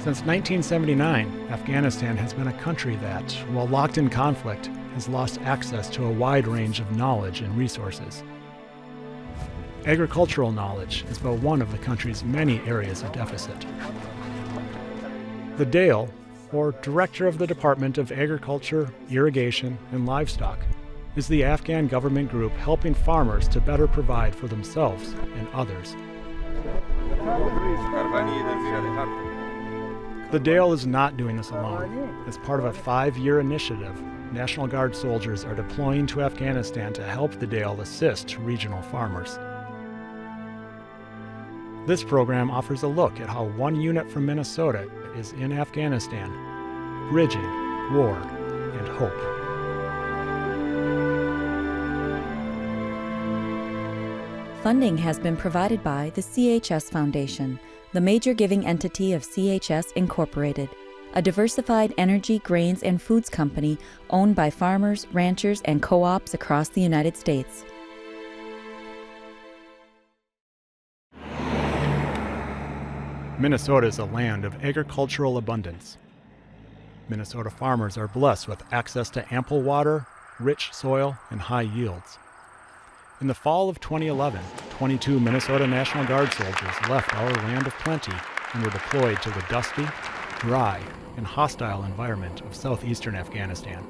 Since 1979, Afghanistan has been a country that, while locked in conflict, has lost access to a wide range of knowledge and resources. Agricultural knowledge is but one of the country's many areas of deficit. The DALE, or Director of the Department of Agriculture, Irrigation, and Livestock, is the Afghan government group helping farmers to better provide for themselves and others. The DALE is not doing this alone. As part of a 5-year initiative, National Guard soldiers are deploying to Afghanistan to help the DALE assist regional farmers. This program offers a look at how one unit from Minnesota is in Afghanistan, bridging war and hope. Funding has been provided by the CHS Foundation, the major giving entity of CHS Incorporated, a diversified energy, grains, and foods company owned by farmers, ranchers, and co-ops across the United States. Minnesota is a land of agricultural abundance. Minnesota farmers are blessed with access to ample water, rich soil, and high yields. In the fall of 2011, 22 Minnesota National Guard soldiers left our land of plenty and were deployed to the dusty, dry, and hostile environment of southeastern Afghanistan.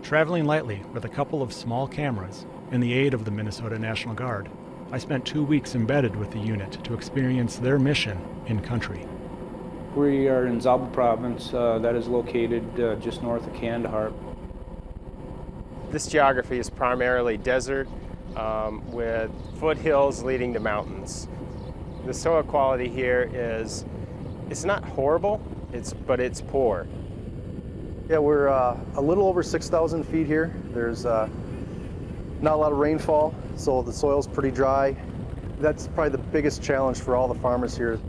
Traveling lightly with a couple of small cameras and the aid of the Minnesota National Guard, I spent 2 weeks embedded with the unit to experience their mission in country. We are in Zabul Province, that is located just north of Kandahar. This geography is primarily desert with foothills leading to mountains. The soil quality here it's not horrible, but it's poor. Yeah, we're a little over 6,000 feet here. There's not a lot of rainfall, so the soil's pretty dry. That's probably the biggest challenge for all the farmers here.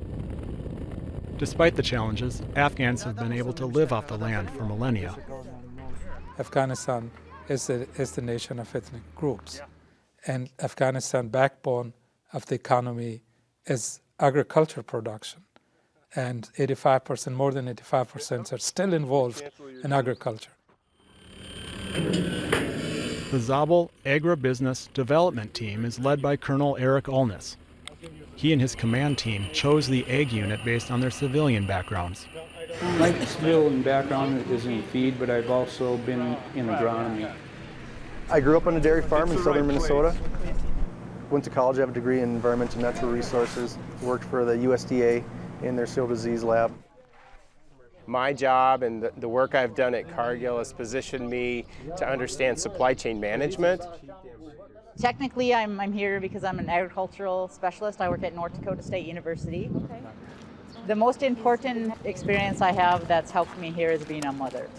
Despite the challenges, Afghans have been able to live off the land for millennia. Afghanistan is the nation of ethnic groups, and Afghanistan backbone of the economy is agriculture production, and more than 85% are still involved in agriculture. The Zabul Agribusiness Development Team is led by Colonel Eric Olness. He and his command team chose the Ag unit based on their civilian backgrounds. My civilian background is in feed, but I've also been in agronomy. I grew up on a dairy farm in southern Minnesota. Went to college, I have a degree in environmental and natural resources. Worked for the USDA in their civil disease lab. My job and the work I've done at Cargill has positioned me to understand supply chain management. Technically, I'm here because I'm an agricultural specialist. I work at North Dakota State University. Okay. The most important experience I have that's helped me here is being a mother.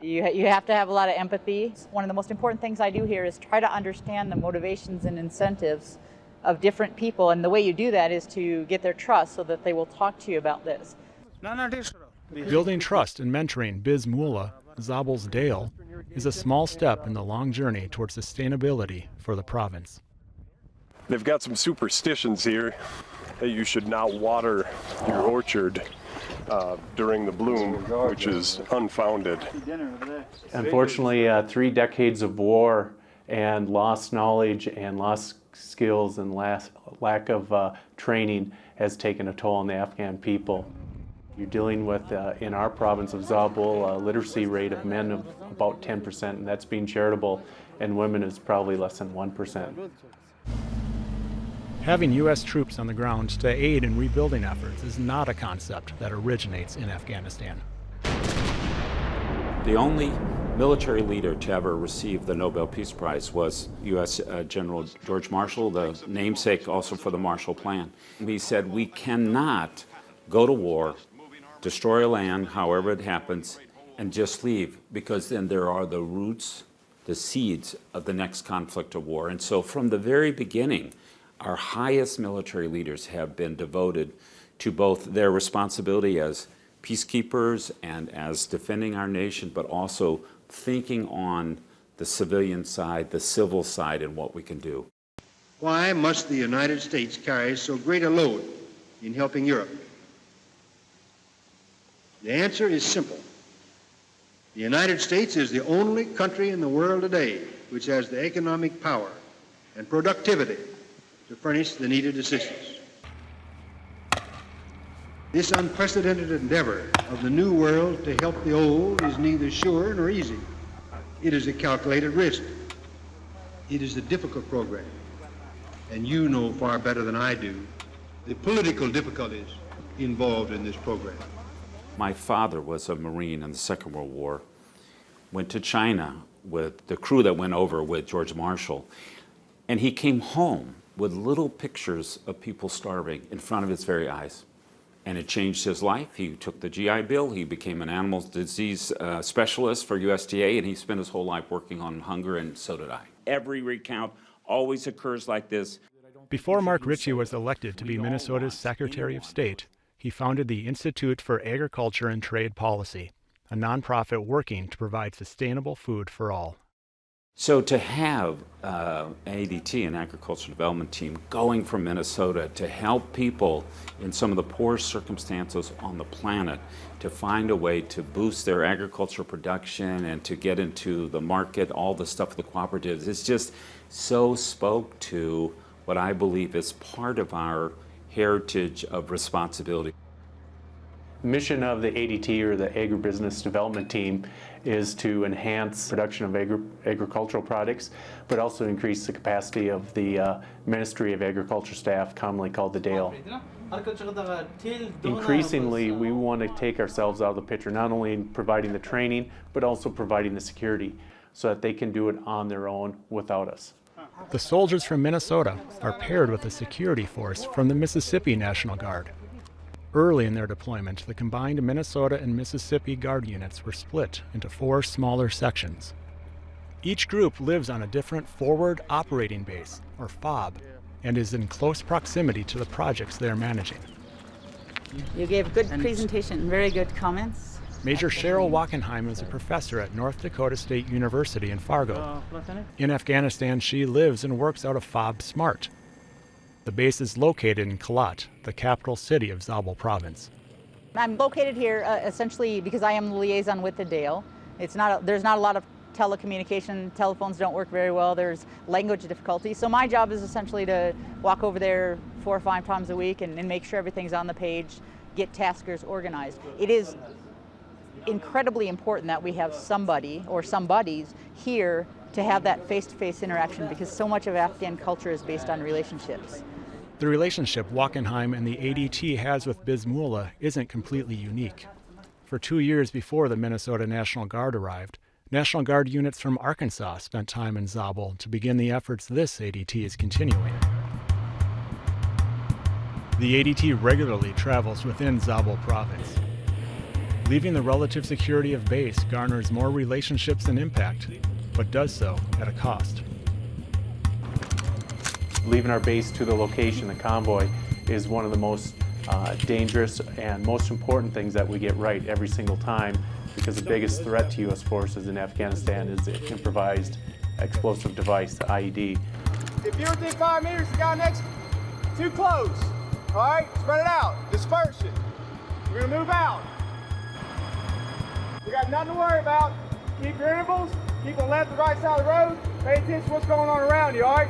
You have to have a lot of empathy. One of the most important things I do here is try to understand the motivations and incentives of different people, and the way you do that is to get their trust so that they will talk to you about this. Building trust and mentoring Biz Mula, Zabul's DALE, is a small step in the long journey towards sustainability for the province. They've got some superstitions here that you should not water your orchard during the bloom, which is unfounded. Unfortunately, 3 decades of war and lost knowledge and lost skills and lack of training has taken a toll on the Afghan people. You're dealing with, in our province of Zabul, a literacy rate of men of about 10%, and that's being charitable, and women is probably less than 1%. Having U.S. troops on the ground to aid in rebuilding efforts is not a concept that originates in Afghanistan. The only military leader to ever receive the Nobel Peace Prize was U.S. General George Marshall, the namesake also for the Marshall Plan. He said, we cannot go to war, destroy a land, however it happens, and just leave, because then there are the roots, the seeds of the next conflict or war. And so from the very beginning, our highest military leaders have been devoted to both their responsibility as peacekeepers and as defending our nation, but also thinking on the civilian side, the civil side, and what we can do. Why must the United States carry so great a load in helping Europe? The answer is simple. The United States is the only country in the world today which has the economic power and productivity to furnish the needed assistance. This unprecedented endeavor of the new world to help the old is neither sure nor easy. It is a calculated risk. It is a difficult program. And you know far better than I do the political difficulties involved in this program. My father was a Marine in the Second World War, went to China with the crew that went over with George Marshall, and he came home with little pictures of people starving in front of his very eyes. And it changed his life. He took the GI Bill, he became an animal disease specialist for USDA, and he spent his whole life working on hunger, and so did I. Every recount always occurs like this. Before Mark Ritchie was elected to be Minnesota's Secretary of State, he founded the Institute for Agriculture and Trade Policy, a nonprofit working to provide sustainable food for all. So to have ADT, an agricultural development team, going from Minnesota to help people in some of the poorest circumstances on the planet to find a way to boost their agricultural production and to get into the market, all the stuff with the cooperatives, it's just so spoke to what I believe is part of our heritage of responsibility. The mission of the ADT, or the Agribusiness Development Team, is to enhance production of agricultural products, but also increase the capacity of the Ministry of Agriculture staff, commonly called the DALE. Increasingly, we want to take ourselves out of the picture, not only in providing the training, but also providing the security so that they can do it on their own without us. The soldiers from Minnesota are paired with a security force from the Mississippi National Guard. Early in their deployment, the combined Minnesota and Mississippi Guard units were split into 4 smaller sections. Each group lives on a different forward operating base, or FOB, and is in close proximity to the projects they are managing. You gave a good presentation, very good comments. Major Cheryl Wackenheim is a professor at North Dakota State University in Fargo. In Afghanistan, she lives and works out of FOB Smart. The base is located in Kalat, the capital city of Zabul Province. I'm located here essentially because I am the liaison with the DALE. There's not a lot of telecommunication, telephones don't work very well, there's language difficulties. So my job is essentially to walk over there 4 or 5 times a week and make sure everything's on the page, get taskers organized. It is incredibly important that we have somebody or somebodies here to have that face-to-face interaction, because so much of Afghan culture is based on relationships. The relationship Wackenheim and the ADT has with Bismillah isn't completely unique. For 2 years before the Minnesota National Guard arrived, National Guard units from Arkansas spent time in Zabul to begin the efforts this ADT is continuing. The ADT regularly travels within Zabul Province. Leaving the relative security of base garners more relationships and impact, but does so at a cost. Leaving our base to the location, the convoy, is one of the most dangerous and most important things that we get right every single time, because the biggest threat to U.S. forces in Afghanistan is the improvised explosive device, the IED. If you're within 5 meters, the guy next, too close. All right, spread it out, disperse it. We're gonna move out. We got nothing to worry about. Keep your intervals, keep on left and right side of the road. Pay attention to what's going on around you, all right?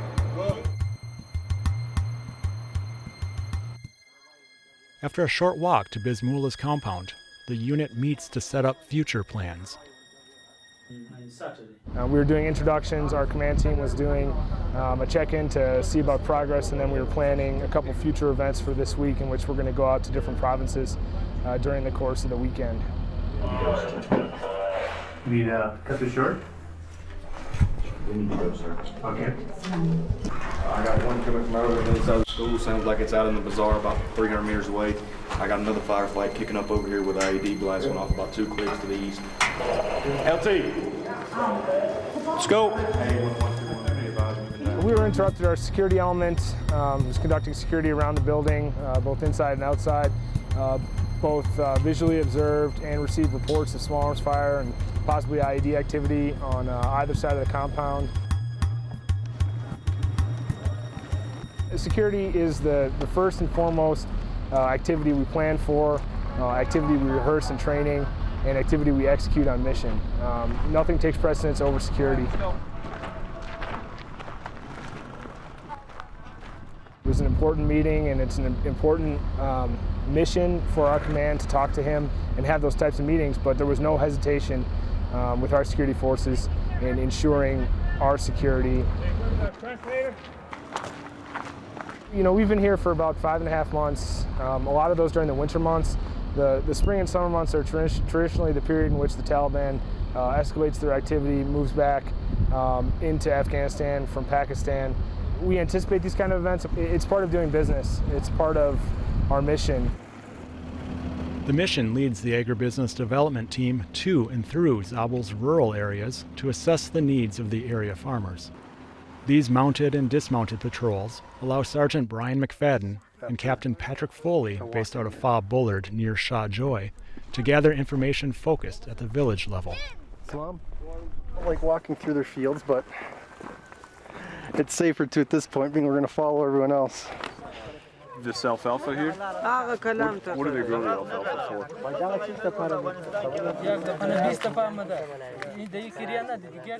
After a short walk to Bismullah's compound, the unit meets to set up future plans. We were doing introductions, our command team was doing a check-in to see about progress, and then we were planning a couple future events for this week in which we're going to go out to different provinces during the course of the weekend. Need to cut this short? We need to go, sir. Okay. I got one coming from over the inside of the school. Sounds like it's out in the bazaar about 300 meters away. I got another firefight kicking up over here with IED blast going off about 2 clicks to the east. LT! Scope! We were interrupted. Our security element was conducting security around the building, both inside and outside. Both visually observed and received reports of small arms fire and possibly IED activity on either side of the compound. Security is the first and foremost activity we plan for activity we rehearse in training, and activity we execute on mission. Nothing takes precedence over security. It was an important meeting, and it's an important mission for our command to talk to him and have those types of meetings, but there was no hesitation with our security forces in ensuring our security. You know, we've been here for about 5.5 months, a lot of those during the winter months. The spring and summer months are traditionally the period in which the Taliban escalates their activity, moves back into Afghanistan from Pakistan. We anticipate these kind of events. It's part of doing business. It's part of our mission. The mission leads the agribusiness development team to and through Zabul's rural areas to assess the needs of the area farmers. These mounted and dismounted patrols allow Sergeant Brian McFadden and Captain Patrick Foley, based out of Fob Bullard near Shah Joy, to gather information focused at the village level. I like walking through their fields, but it's safer to at this point, being we're going to follow everyone else. This alfalfa here? What do they grow the alfalfa for?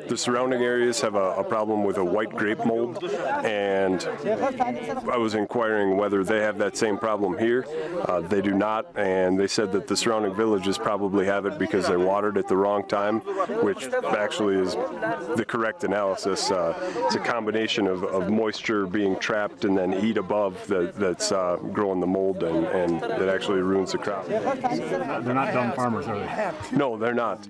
The surrounding areas have a problem with a white grape mold, and I was inquiring whether they have that same problem here. They do not, and they said that the surrounding villages probably have it because they watered at the wrong time, which actually is the correct analysis. It's a combination of moisture being trapped and then heat above that's growing the mold, and it actually ruins the crop. They're not dumb farmers, are they? No, they're not.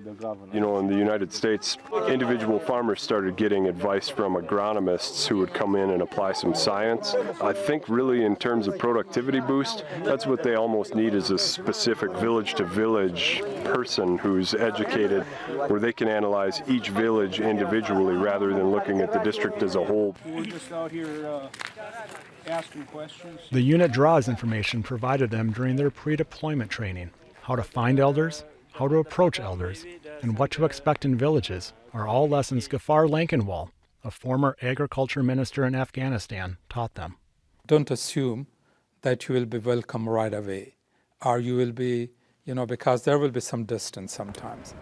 You know, in the United States, individual farmers started getting advice from agronomists who would come in and apply some science. I think really in terms of productivity boost, that's what they almost need, is a specific village-to-village person who's educated, where they can analyze each village individually rather than looking at the district as a whole. We're just out here asking questions. The unit draws information provided them during their pre-deployment training. How to find elders, how to approach elders, and what to expect in villages are all lessons Ghaffar Lankenwall, a former agriculture minister in Afghanistan, taught them. Don't assume that you will be welcome right away, or you will be, because there will be some distance sometimes.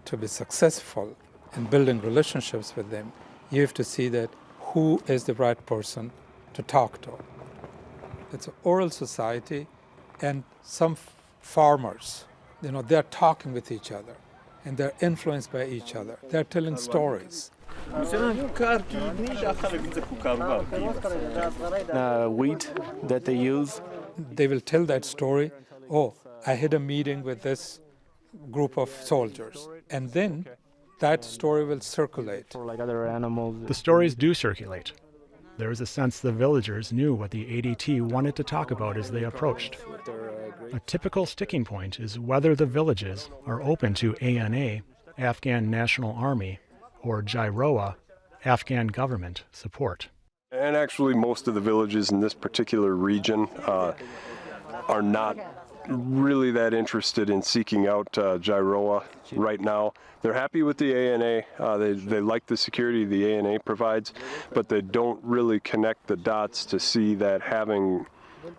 To be successful in building relationships with them, you have to see that who is the right person to talk to. It's an oral society, and some farmers, they're talking with each other, and they're influenced by each other. They're telling stories. Wheat that they use. They will tell that story. Oh, I had a meeting with this group of soldiers, and then that story will circulate. For like other animals. The stories do circulate. There is a sense the villagers knew what the ADT wanted to talk about as they approached. A typical sticking point is whether the villages are open to ANA, Afghan National Army, or JIROA, Afghan government support. And actually most of the villages in this particular region are not really that interested in seeking out JIROA right now. They're happy with the ANA. They like the security the ANA provides, but they don't really connect the dots to see that having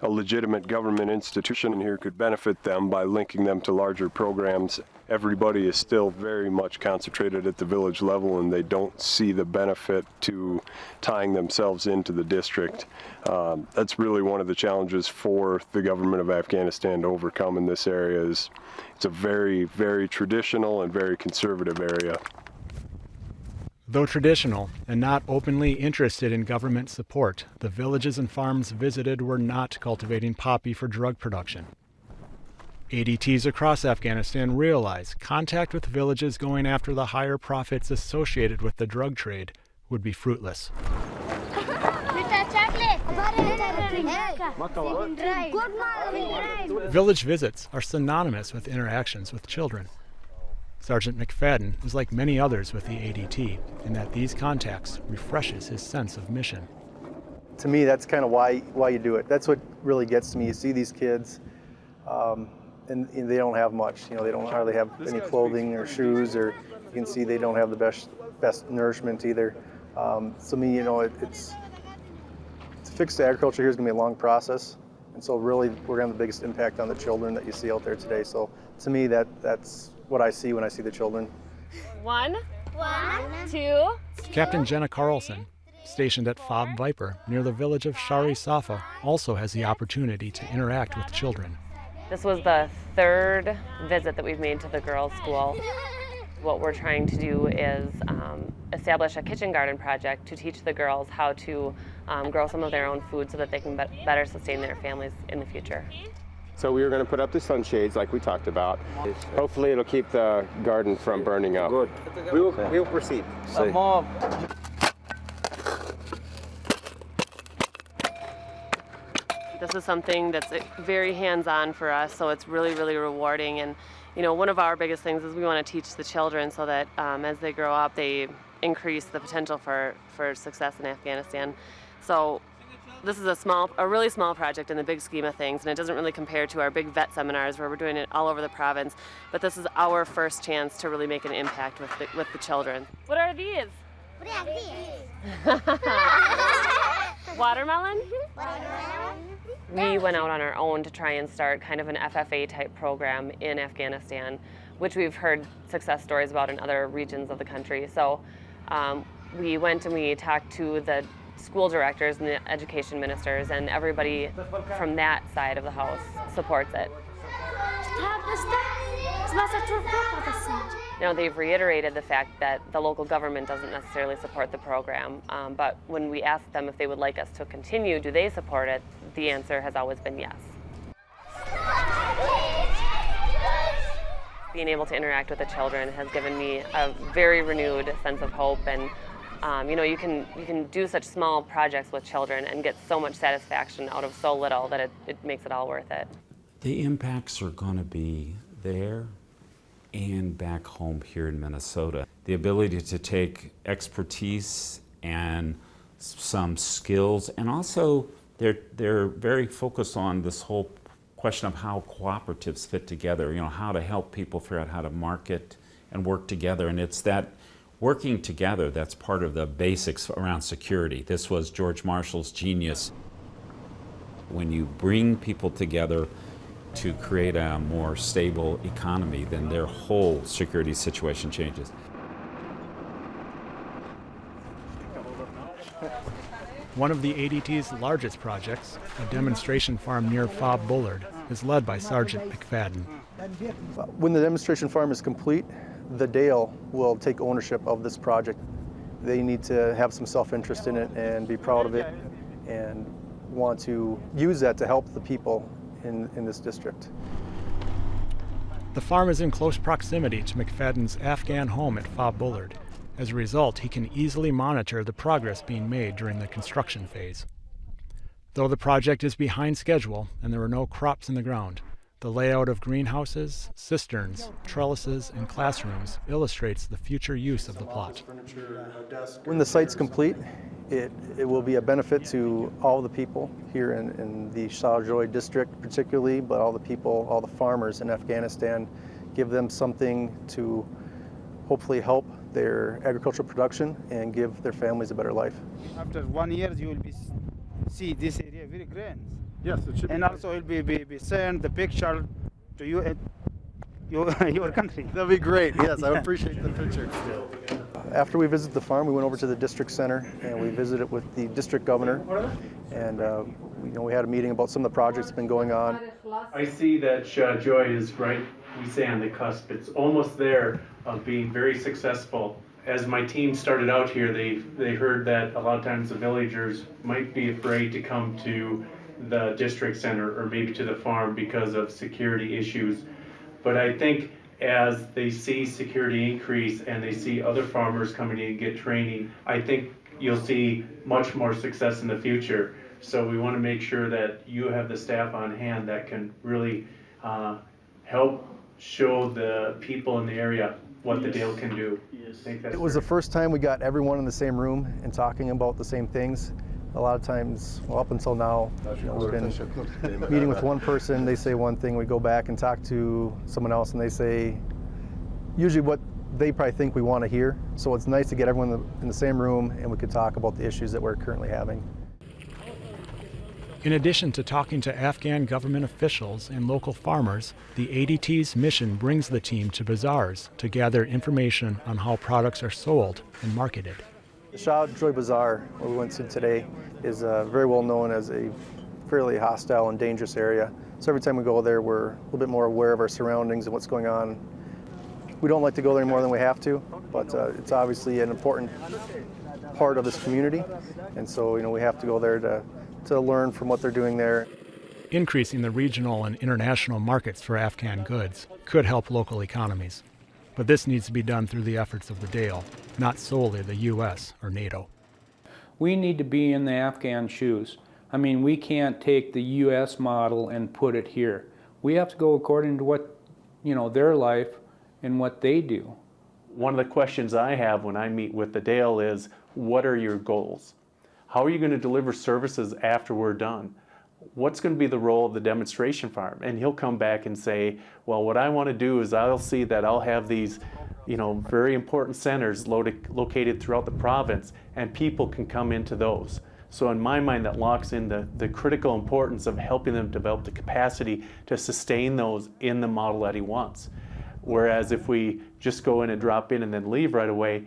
a legitimate government institution here could benefit them by linking them to larger programs. Everybody is still very much concentrated at the village level, and they don't see the benefit to tying themselves into the district. That's really one of the challenges for the government of Afghanistan to overcome in this area. It's a very, very traditional and very conservative area. Though traditional and not openly interested in government support, the villages and farms visited were not cultivating poppy for drug production. ADTs across Afghanistan realize contact with villages going after the higher profits associated with the drug trade would be fruitless. Village visits are synonymous with interactions with children. Sergeant McFadden is like many others with the ADT in that these contacts refreshes his sense of mission. To me, that's kind of why you do it. That's what really gets to me. You see these kids, and they don't have much. They don't hardly have any clothing or shoes, or you can see they don't have the best nourishment either. So me, it's to fix the agriculture here is going to be a long process. And so really, we're going to have the biggest impact on the children that you see out there today. So to me, that's what I see when I see the children. 1, 2. Captain Jenna Carlson, stationed at Fob Viper near the village of Shari Safa, also has the opportunity to interact with children. This was the 3rd visit that we've made to the girls' school. What we're trying to do is establish a kitchen garden project to teach the girls how to grow some of their own food so that they can better sustain their families in the future. So we were going to put up the sunshades like we talked about. Hopefully it'll keep the garden from burning up. Good. We will proceed. This is something that's very hands-on for us, so it's really, really rewarding. And you know, one of our biggest things is we want to teach the children so that as they grow up, they increase the potential for success in Afghanistan. So this is a really small project in the big scheme of things, and it doesn't really compare to our big vet seminars where we're doing it all over the province. But this is our first chance to really make an impact with the children. What are these? What are these? Watermelon? We went out on our own to try and start kind of an FFA type program in Afghanistan, which we've heard success stories about in other regions of the country. So we went and we talked to the school directors and the education ministers, and everybody from that side of the house supports it. Now, they've reiterated the fact that the local government doesn't necessarily support the program, but when we asked them if they would like us to continue, do they support it, the answer has always been yes. Being able to interact with the children has given me a very renewed sense of hope, and you know, you can do such small projects with children and get so much satisfaction out of so little that it makes it all worth it. The impacts are going to be there and back home here in Minnesota. The ability to take expertise and some skills, and also they're very focused on this whole question of how cooperatives fit together, you know, how to help people figure out how to market and work together. And it's that working together that's part of the basics around security. This was George Marshall's genius. When you bring people together to create a more stable economy, then their whole security situation changes. One of the ADT's largest projects, a demonstration farm near Fob Bullard, is led by Sergeant McFadden. When the demonstration farm is complete, the Dale will take ownership of this project. They need to have some self-interest in it and be proud of it and want to use that to help the people in this district. The farm is in close proximity to McFadden's Afghan home at Fob Bullard. As a result, he can easily monitor the progress being made during the construction phase. Though the project is behind schedule and there are no crops in the ground, the layout of greenhouses, cisterns, trellises, and classrooms illustrates the future use of the plot. When the site's complete, it will be a benefit to all the people here in the Shahjoy district particularly, but all the people, all the farmers in Afghanistan, give them something to hopefully help their agricultural production and give their families a better life. After 1 year, you will see this area very grand. Yes, it should. And also it will be sent the picture to you at your country. That'd be great. Yes, I would appreciate the picture. After we visited the farm, we went over to the district center and we visited with the district governor, and we had a meeting about some of the projects that have been going on. I see that Shahjoy is right, we say, on the cusp. It's almost there of being very successful. As my team started out here, they heard that a lot of times the villagers might be afraid to come to the district center or maybe to the farm because of security issues. But I think as they see security increase and they see other farmers coming in and get training, I think you'll see much more success in the future. So we want to make sure that you have the staff on hand that can really help show the people in the area what the Dale can do. It was the first time we got everyone in the same room and talking about the same things. A lot of times, well, up until now, we've been meeting with one person, they say one thing, we go back and talk to someone else and they say usually what they probably think we want to hear. So it's nice to get everyone in the same room and we could talk about the issues that we're currently having. In addition to talking to Afghan government officials and local farmers, the ADT's mission brings the team to bazaars to gather information on how products are sold and marketed. The Shah Joy Bazaar, where we went to today, is very well known as a fairly hostile and dangerous area. So every time we go there, we're a little bit more aware of our surroundings and what's going on. We don't like to go there more than we have to, but it's obviously an important part of this community, and so we have to go there to learn from what they're doing there. Increasing the regional and international markets for Afghan goods could help local economies. But this needs to be done through the efforts of the DAIL, not solely the U.S. or NATO. We need to be in the Afghan shoes. I mean, we can't take the U.S. model and put it here. We have to go according to what, their life and what they do. One of the questions I have when I meet with the DAIL is, what are your goals? How are you going to deliver services after we're done? What's going to be the role of the demonstration farm? And he'll come back and say, well, what I want to do is I'll see that I'll have these, very important centers located throughout the province, and people can come into those. So in my mind, that locks in the critical importance of helping them develop the capacity to sustain those in the model that he wants. Whereas if we just go in and drop in and then leave right away,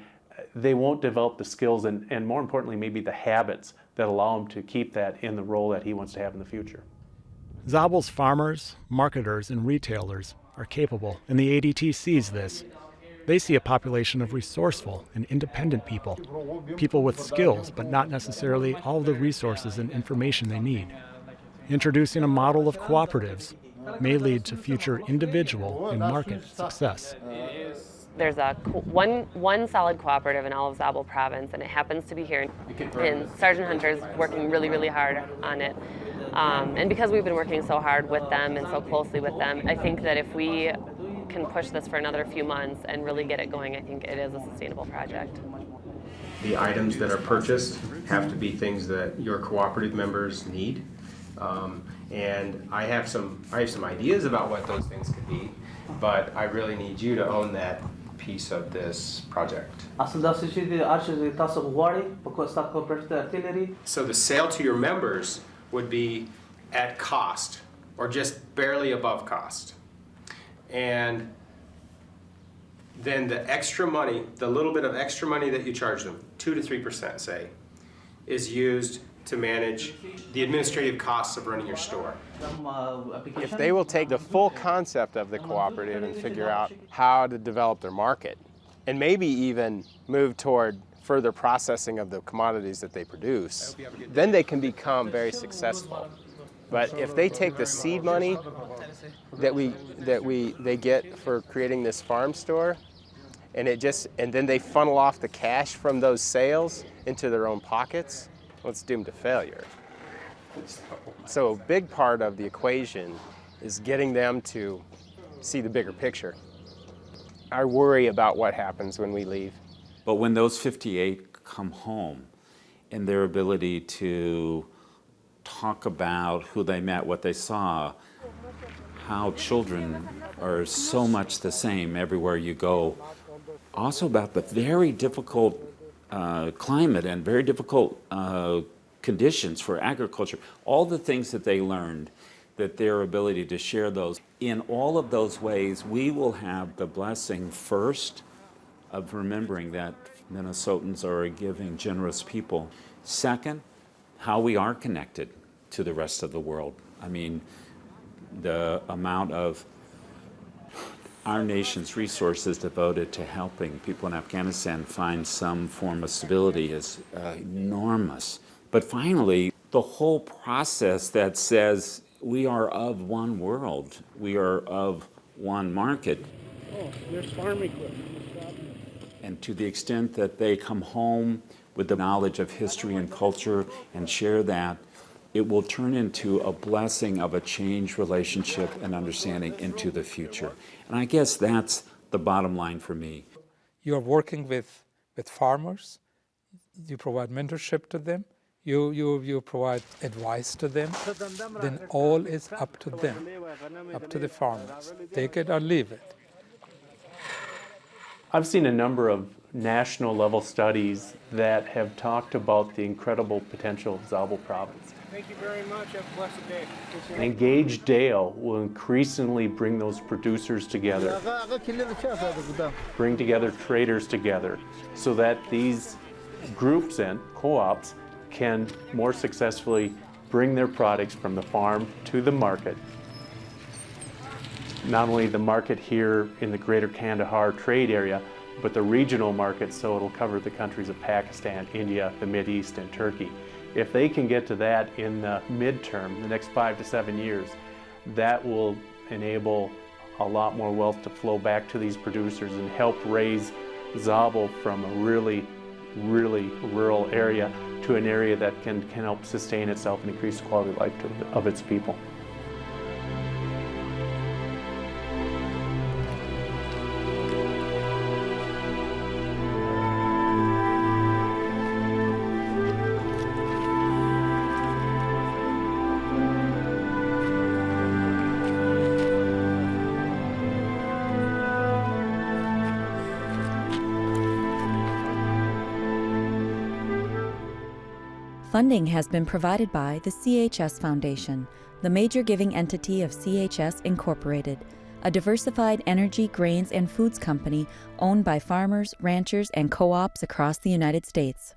they won't develop the skills and more importantly, maybe the habits that allow them to keep that in the role that he wants to have in the future. Zabul's farmers, marketers, and retailers are capable, and the ADT sees this. They see a population of resourceful and independent people with skills, but not necessarily all the resources and information they need. Introducing a model of cooperatives may lead to future individual and market success. There's one solid cooperative in all of Zabul Province, and it happens to be here in Sergeant Hunter's working really, really hard on it. And because we've been working so hard with them and so closely with them, I think that if we can push this for another few months and really get it going, I think it is a sustainable project. The items that are purchased have to be things that your cooperative members need. And I have some ideas about what those things could be, but I really need you to own that piece of this project. So the sale to your members would be at cost or just barely above cost. And then the extra money, the little bit of extra money that you charge them, 2 to 3% say, is used to manage the administrative costs of running your store. If they will take the full concept of the cooperative and figure out how to develop their market, and maybe even move toward further processing of the commodities that they produce, then they can become very successful. But if they take the seed money that they get for creating this farm store, and then they funnel off the cash from those sales into their own pockets, well, it's doomed to failure. So a big part of the equation is getting them to see the bigger picture. I worry about what happens when we leave. But when those 58 come home and their ability to talk about who they met, what they saw, how children are so much the same everywhere you go, also about the very difficult climate and very difficult conditions for agriculture, all the things that they learned, that their ability to share those. In all of those ways, we will have the blessing first of remembering that Minnesotans are a giving, generous people. Second, how we are connected to the rest of the world. I mean, the amount of our nation's resources devoted to helping people in Afghanistan find some form of stability is enormous. But finally, the whole process that says we are of one world, we are of one market. Oh, there's farm equipment. And to the extent that they come home with the knowledge of history and culture and share that, it will turn into a blessing of a changed relationship and understanding into the future. And I guess that's the bottom line for me. You're working with farmers, you provide mentorship to them, you provide advice to them, then all is up to them, up to the farmers. Take it or leave it. I've seen a number of national level studies that have talked about the incredible potential of Zabul Province. Thank you very much. Have a blessed day. An engaged Dale will increasingly bring those producers together, bring together traders together, so that these groups and co-ops can more successfully bring their products from the farm to the market. Not only the market here in the greater Kandahar trade area, but the regional market, so it'll cover the countries of Pakistan, India, the Mideast, and Turkey. If they can get to that in the midterm, the next 5 to 7 years, that will enable a lot more wealth to flow back to these producers and help raise Zabul from a really rural area to an area that can help sustain itself and increase the quality of life of its people. Funding has been provided by the CHS Foundation, the major giving entity of CHS Incorporated, a diversified energy, grains, and foods company owned by farmers, ranchers, and co-ops across the United States.